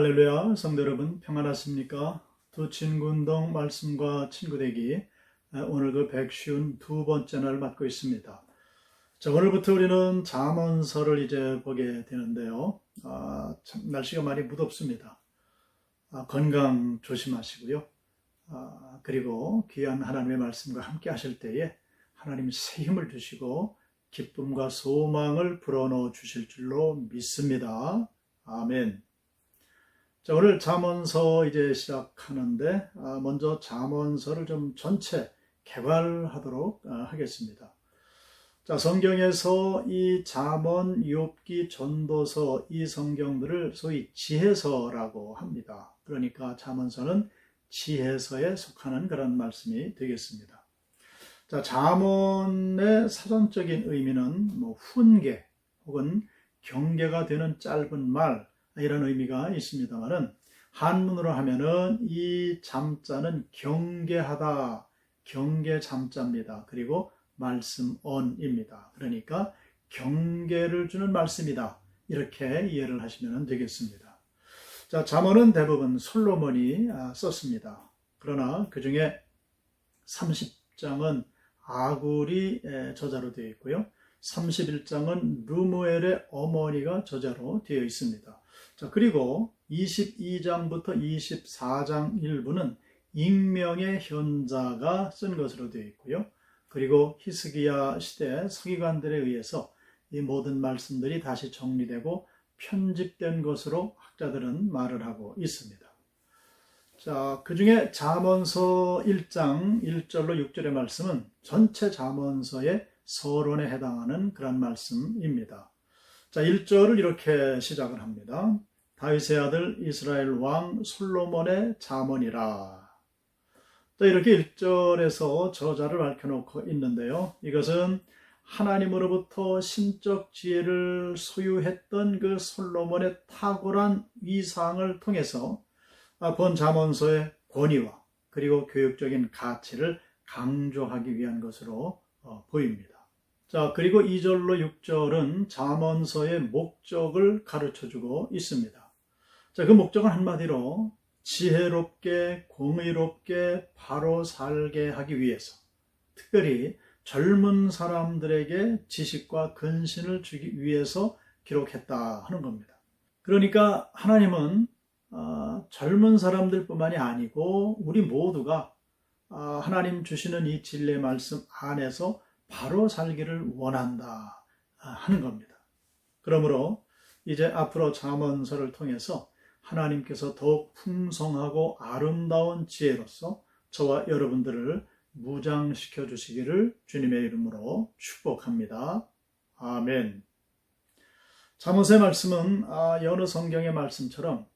할렐루야, 성도 여러분 평안하십니까? 두 친구 운동 말씀과 친구 되기, 오늘 그 152번째 날 맞고 있습니다. 자, 오늘부터 우리는 잠언서를 이제 보게 되는데요. 참 날씨가 많이 무덥습니다. 건강 조심하시고요. 그리고 귀한 하나님의 말씀과 함께 하실 때에 하나님이 새 힘을 주시고 기쁨과 소망을 불어넣어 주실 줄로 믿습니다. 아멘. 자, 오늘 잠언서 이제 시작하는데 먼저 잠언서를 좀 전체 개괄하도록 하겠습니다. 자, 성경에서 이 잠언, 욥기, 전도서 이 성경들을 소위 지혜서라고 합니다. 그러니까 잠언서는 지혜서에 속하는 그런 말씀이 되겠습니다. 자, 잠언의 사전적인 의미는 훈계 혹은 경계가 되는 짧은 말 이런 의미가 있습니다만은 한문으로 하면은 이 잠자는 경계하다, 경계 잠자입니다. 그리고 말씀언입니다. 그러니까 경계를 주는 말씀이다. 이렇게 이해를 하시면 되겠습니다. 자, 잠언은 대부분 솔로몬이 썼습니다. 그러나 그 중에 30장은 아굴이 저자로 되어 있고요. 31장은 르무엘의 어머니가 저자로 되어 있습니다. 자, 그리고 22장부터 24장 일부는 익명의 현자가 쓴 것으로 되어 있고요. 그리고 히스기야 시대 서기관들에 의해서 이 모든 말씀들이 다시 정리되고 편집된 것으로 학자들은 말을 하고 있습니다. 자, 그 중에 잠언서 1장 1절로 6절의 말씀은 전체 잠언서의 서론에 해당하는 그런 말씀입니다. 자, 1절을 이렇게 시작을 합니다. 다윗의 아들 이스라엘 왕 솔로몬의 잠언이라. 또 이렇게 1절에서 저자를 밝혀놓고 있는데요. 이것은 하나님으로부터 신적 지혜를 소유했던 그 솔로몬의 탁월한 위상을 통해서 본 잠언서의 권위와 그리고 교육적인 가치를 강조하기 위한 것으로 보입니다. 자, 그리고 2절로 6절은 잠언서의 목적을 가르쳐주고 있습니다. 자, 그 목적은 한마디로 지혜롭게 공의롭게 바로 살게 하기 위해서, 특별히 젊은 사람들에게 지식과 근신을 주기 위해서 기록했다 하는 겁니다. 그러니까 하나님은 젊은 사람들뿐만이 아니고 우리 모두가 하나님 주시는 이 진리의 말씀 안에서 바로 살기를 원한다 하는 겁니다. 그러므로 이제 앞으로 잠언서를 통해서 하나님께서 더욱 풍성하고 아름다운 지혜로서 저와 여러분들을 무장시켜 주시기를 주님의 이름으로 축복합니다. 아멘. 잠언서의 말씀은 여러 성경의 말씀처럼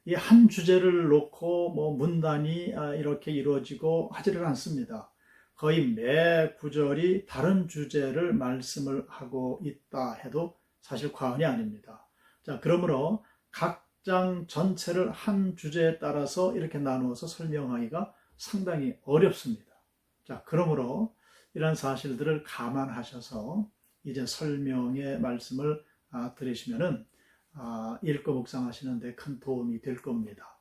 이 한 주제를 놓고 문단이 이렇게 이루어지고 하지를 않습니다. 거의 매 구절이 다른 주제를 말씀을 하고 있다 해도 사실 과언이 아닙니다. 자, 그러므로 각 장 전체를 한 주제에 따라서 이렇게 나누어서 설명하기가 상당히 어렵습니다. 자, 그러므로 이런 사실들을 감안하셔서 이제 설명의 말씀을 들으시면은 읽고 묵상하시는 데 큰 도움이 될 겁니다.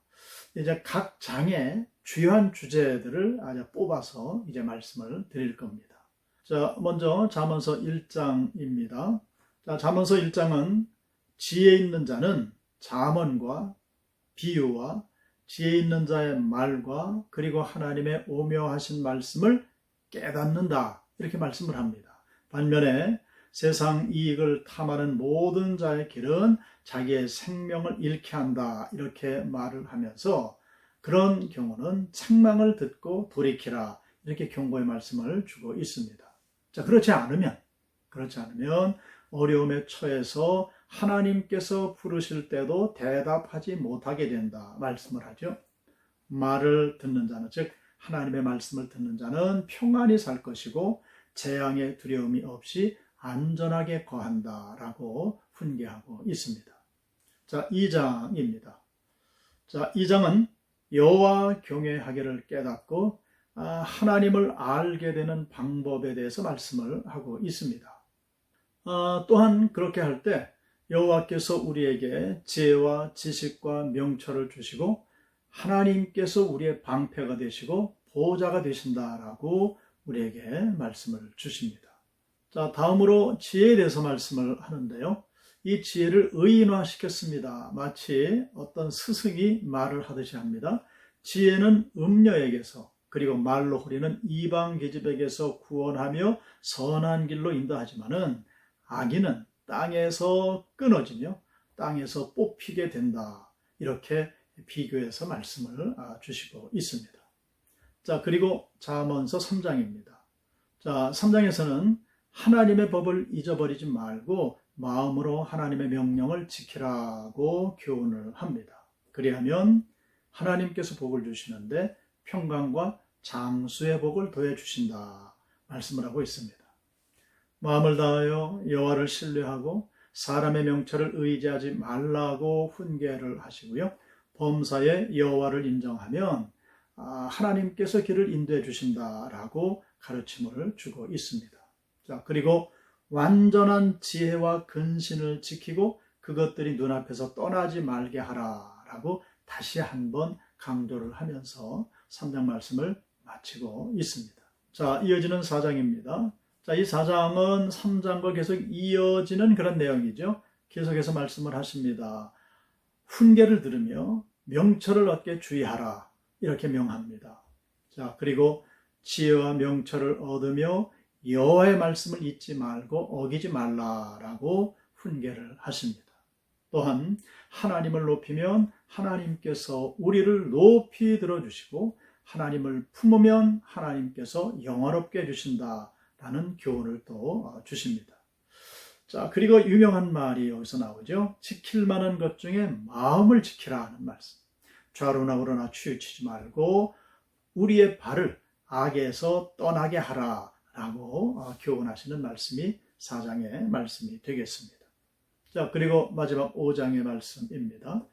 이제 각 장의 주요한 주제들을 뽑아서 이제 말씀을 드릴 겁니다. 자, 먼저 잠언서 1장입니다. 자, 잠언서 1장은 지혜 있는 자는 잠언과 비유와 지혜 있는 자의 말과 그리고 하나님의 오묘하신 말씀을 깨닫는다, 이렇게 말씀을 합니다. 반면에 세상 이익을 탐하는 모든 자의 길은 자기의 생명을 잃게 한다, 이렇게 말을 하면서 그런 경우는 책망을 듣고 돌이키라, 이렇게 경고의 말씀을 주고 있습니다. 자, 그렇지 않으면 어려움에 처해서 하나님께서 부르실 때도 대답하지 못하게 된다 말씀을 하죠. 말을 듣는 자는, 즉 하나님의 말씀을 듣는 자는 평안히 살 것이고 재앙의 두려움이 없이 안전하게 거한다라고 훈계하고 있습니다. 자, 2장입니다. 자, 2장은 여호와 경외하기를 깨닫고 하나님을 알게 되는 방법에 대해서 말씀을 하고 있습니다. 또한 그렇게 할 때 여호와께서 우리에게 지혜와 지식과 명철을 주시고 하나님께서 우리의 방패가 되시고 보호자가 되신다라고 우리에게 말씀을 주십니다. 자, 다음으로 지혜에 대해서 말씀을 하는데요. 이 지혜를 의인화시켰습니다. 마치 어떤 스승이 말을 하듯이 합니다. 지혜는 음녀에게서 그리고 말로 후리는 이방 계집에게서 구원하며 선한 길로 인도하지만은 악인은 땅에서 끊어지며 땅에서 뽑히게 된다. 이렇게 비교해서 말씀을 주시고 있습니다. 자, 그리고 잠언서 3장입니다. 자, 3장에서는 하나님의 법을 잊어버리지 말고 마음으로 하나님의 명령을 지키라고 교훈을 합니다. 그리하면 하나님께서 복을 주시는데 평강과 장수의 복을 더해 주신다 말씀을 하고 있습니다. 마음을 다하여 여호와를 신뢰하고 사람의 명철을 의지하지 말라고 훈계를 하시고요. 범사에 여호와를 인정하면 하나님께서 길을 인도해 주신다라고 가르침을 주고 있습니다. 자, 그리고 완전한 지혜와 근신을 지키고 그것들이 눈앞에서 떠나지 말게 하라라고 다시 한번 강조를 하면서 3장 말씀을 마치고 있습니다. 자, 이어지는 4장입니다. 자, 이 4장은 3장과 계속 이어지는 그런 내용이죠. 계속해서 말씀을 하십니다. 훈계를 들으며 명철을 얻게 주의하라 이렇게 명합니다. 자, 그리고 지혜와 명철을 얻으며 여호와의 말씀을 잊지 말고 어기지 말라라고 훈계를 하십니다. 또한 하나님을 높이면 하나님께서 우리를 높이 들어주시고 하나님을 품으면 하나님께서 영화롭게 해주신다라는 교훈을 또 주십니다. 자, 그리고 유명한 말이 여기서 나오죠. 지킬 만한 것 중에 마음을 지키라 하는 말씀. 좌로나 우로나 치우치지 말고 우리의 발을 악에서 떠나게 하라 라고 교훈하시는 말씀이 4장의 말씀이 되겠습니다. 자, 그리고 마지막 5장의 말씀입니다.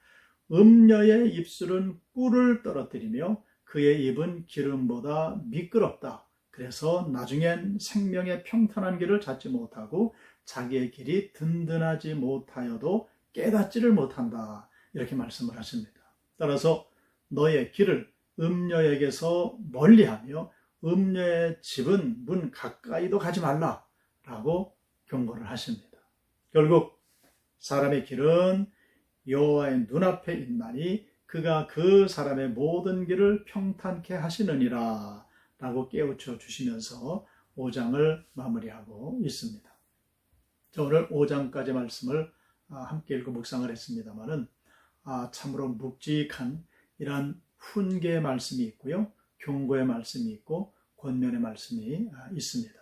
음녀의 입술은 꿀을 떨어뜨리며 그의 입은 기름보다 미끄럽다. 그래서 나중엔 생명의 평탄한 길을 찾지 못하고 자기의 길이 든든하지 못하여도 깨닫지를 못한다. 이렇게 말씀을 하십니다. 따라서 너의 길을 음녀에게서 멀리하며 음녀의 집은 문 가까이도 가지 말라라고 경고를 하십니다. 결국 사람의 길은 여호와의 눈앞에 있나니 그가 그 사람의 모든 길을 평탄케 하시느니라 라고 깨우쳐 주시면서 5장을 마무리하고 있습니다. 자, 오늘 5장까지 말씀을 함께 읽고 묵상을 했습니다만은 참으로 묵직한 이러한 훈계의 말씀이 있고요. 경고의 말씀이 있고 권면의 말씀이 있습니다.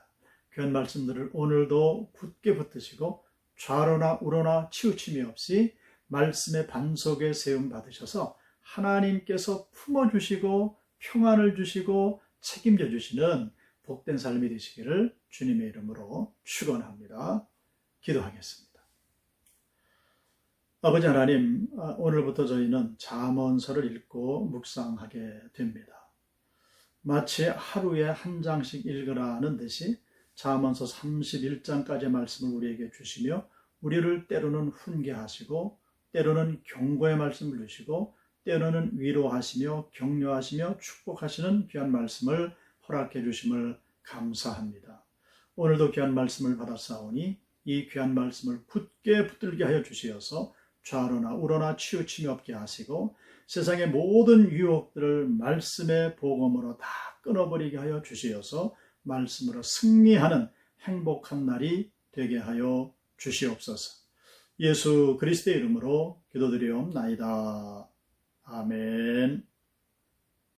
귀한 말씀들을 오늘도 굳게 붙드시고 좌로나 우로나 치우침이 없이 말씀의 반석에 세움 받으셔서 하나님께서 품어주시고 평안을 주시고 책임져 주시는 복된 삶이 되시기를 주님의 이름으로 축원합니다. 기도하겠습니다. 아버지 하나님, 오늘부터 저희는 잠언서를 읽고 묵상하게 됩니다. 마치 하루에 한 장씩 읽으라는 듯이 잠언서 31장까지의 말씀을 우리에게 주시며 우리를 때로는 훈계하시고 때로는 경고의 말씀을 주시고 때로는 위로하시며 격려하시며 축복하시는 귀한 말씀을 허락해 주심을 감사합니다. 오늘도 귀한 말씀을 받았사오니 이 귀한 말씀을 굳게 붙들게 하여 주시어서 좌로나 우로나 치우침이 없게 하시고 세상의 모든 유혹들을 말씀의 복음으로 다 끊어버리게 하여 주시어서 말씀으로 승리하는 행복한 날이 되게 하여 주시옵소서. 예수 그리스도의 이름으로 기도드리옵나이다. 아멘.